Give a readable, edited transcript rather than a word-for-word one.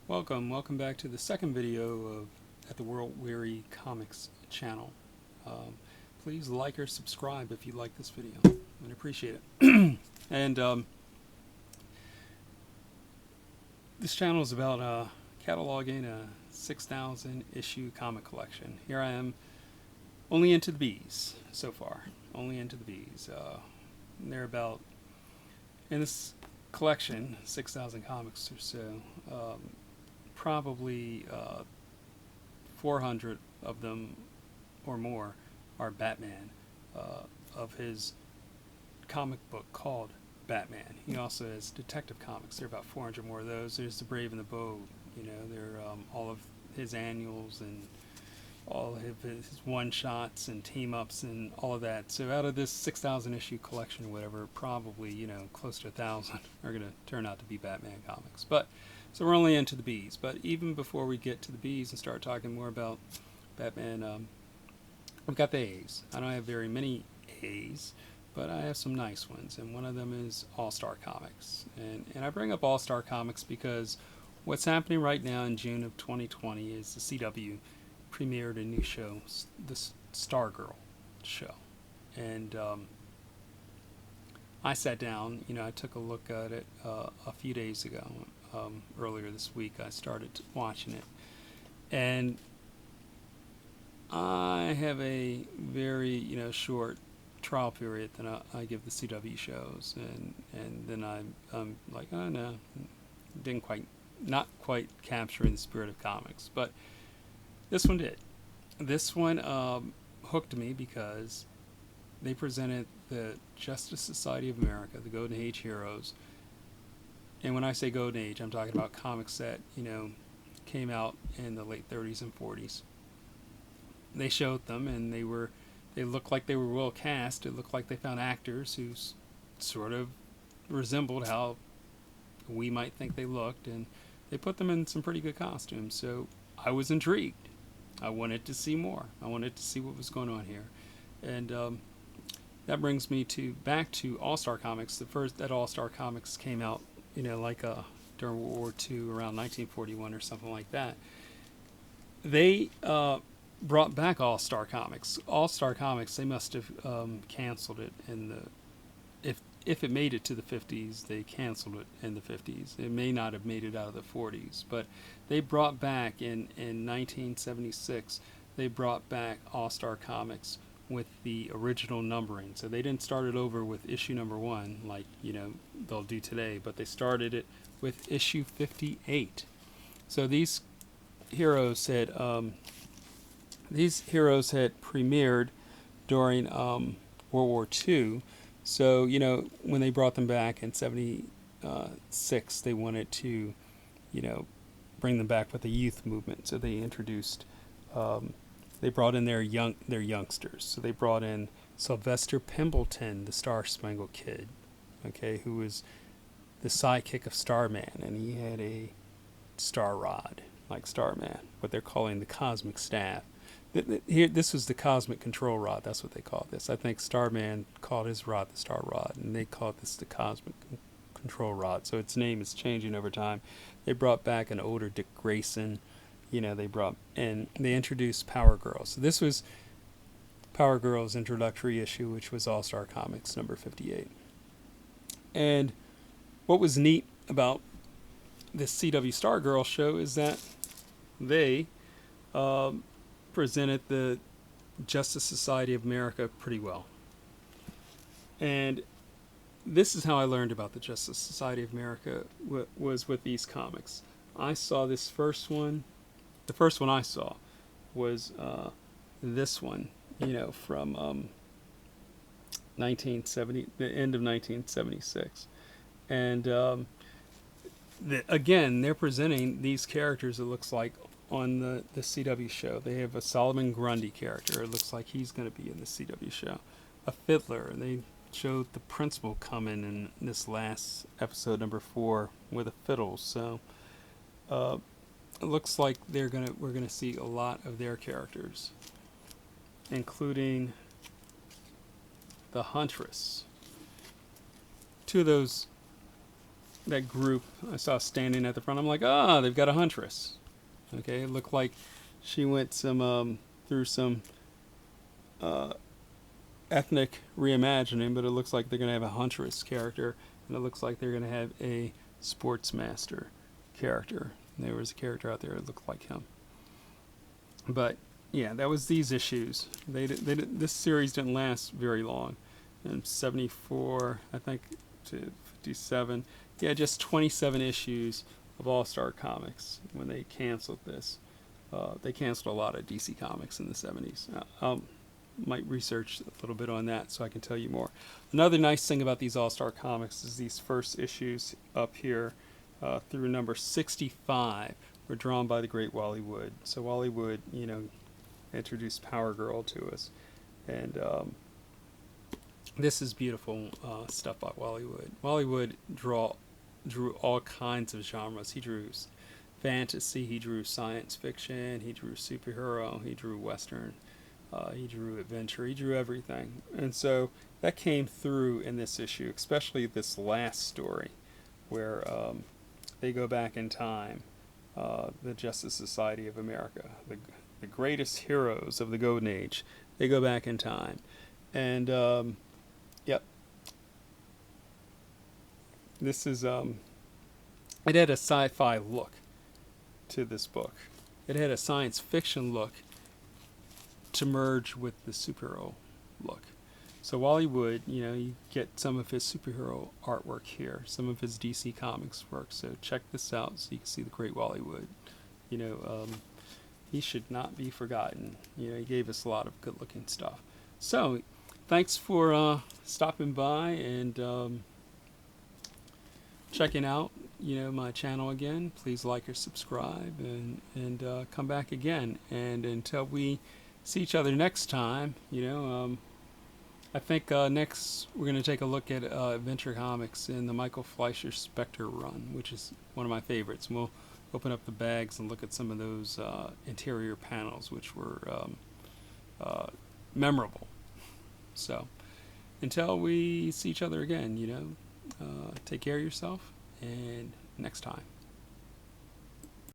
Welcome back to the second video of at the World Weary Comics channel. Um, Please like or subscribe if you like this video. I'd appreciate it. And this channel is about cataloging a 6,000 issue comic collection. Here I am, only into the bees so far. Only into the bees. They're about, in this collection, 6,000 comics or so. Probably 400 of them or more are Batman, of his comic book called Batman. He also has Detective Comics. There are about 400 more of those. There's The Brave and the Bold. They're all of his annuals and all of his one-shots and team-ups and all of that. So out of this 6,000 issue collection or whatever, probably, close to 1,000 are going to turn out to be Batman comics. But so we're only into the bees. But even before we get to the bees and start talking more about Batman, we've got the A's. I don't have very many A's, but I have some nice ones. And one of them is All-Star Comics. And I bring up All-Star Comics because what's happening right now in June of 2020 is the CW premiered a new show, the Stargirl show. And I sat down, I took a look at it a few days ago. Earlier this week, I started watching it. And I have a very, short trial period that I give the CW shows. And then I'm like, oh no, not quite capturing the spirit of comics. But this one did. This one hooked me because they presented the Justice Society of America, the Golden Age heroes. And when I say Golden Age, I'm talking about comics that, came out in the late 30s and 40s. They showed them, and they looked like they were well cast. It looked like they found actors who sort of resembled how we might think they looked, and they put them in some pretty good costumes. So I was intrigued. I wanted to see more. I wanted to see what was going on here. And that brings me back to All-Star Comics. The first that All-Star Comics came out, during World War II, around 1941 or something like that. They brought back All-Star Comics. All-Star Comics, they must have canceled it if it made it to the 50s, they canceled it in the 50s. It may not have made it out of the 40s, but they brought back in 1976, they brought back All-Star Comics with the original numbering. So they didn't start it over with issue number 1 like, they'll do today, but they started it with issue 58. So these heroes had premiered during World War II. So, when they brought them back in 76, they wanted to, bring them back with the youth movement. So they introduced, they brought in their youngsters. So they brought in Sylvester Pimpleton, the Star Spangled Kid, okay, who was the sidekick of Starman, and he had a star rod, like Starman, what they're calling the Cosmic Staff. Here, this was the Cosmic Control Rod. That's what they called this. I think Starman called his rod the Star Rod, and they called this the Cosmic Control Rod. So its name is changing over time. They brought back an older Dick Grayson. They introduced Power Girl. So this was Power Girl's introductory issue, which was All-Star Comics number 58. And what was neat about this CW Stargirl show is that they presented the Justice Society of America pretty well. And this is how I learned about the Justice Society of America, was with these comics. I saw this first one. The first one I saw was this one, from 1970, the end of 1976. And again, they're presenting these characters, it looks like, on the CW show. They have a Solomon Grundy character. It looks like he's going to be in the CW show. A fiddler. They showed the principal coming in this last episode, number 4, with a fiddle. So it looks like we're gonna see a lot of their characters, including the Huntress. Two of those that group I saw standing at the front. I'm like, ah, they've got a huntress. Okay, it looked like she went through some uh, ethnic reimagining, but it looks like they're going to have a huntress character, and it looks like they're going to have a sportsmaster character. There was a character out there that looked like him. But yeah, that was these issues. This series didn't last very long. In 74, I think, to 57. Yeah, just 27 issues of All Star Comics when they canceled this. They canceled a lot of DC Comics in the 70s. I might research a little bit on that so I can tell you more. Another nice thing about these All Star Comics is these first issues up here through number 65 were drawn by the great Wally Wood. So Wally Wood, introduced Power Girl to us. And this is beautiful stuff by Wally Wood. Wally Wood drew all kinds of genres. He drew fantasy, he drew science fiction, he drew superhero, he drew western, he drew adventure, he drew everything. And so that came through in this issue, especially this last story where they go back in time, the Justice Society of America, the greatest heroes of the Golden Age. They go back in time. And yep, this is it had a sci-fi look to this book. It had a science fiction look to merge with the superhero look. So Wally Wood, you get some of his superhero artwork here, some of his DC Comics work. So check this out so you can see the great Wally Wood. He should not be forgotten. He gave us a lot of good-looking stuff. So thanks for stopping by and checking out my channel again. Please like or subscribe and come back again. And until we see each other next time, I think next we're going to take a look at Adventure Comics in the Michael Fleischer Spectre run, which is one of my favorites. And we'll open up the bags and look at some of those interior panels, which were memorable. So until we see each other again, take care of yourself, and next time.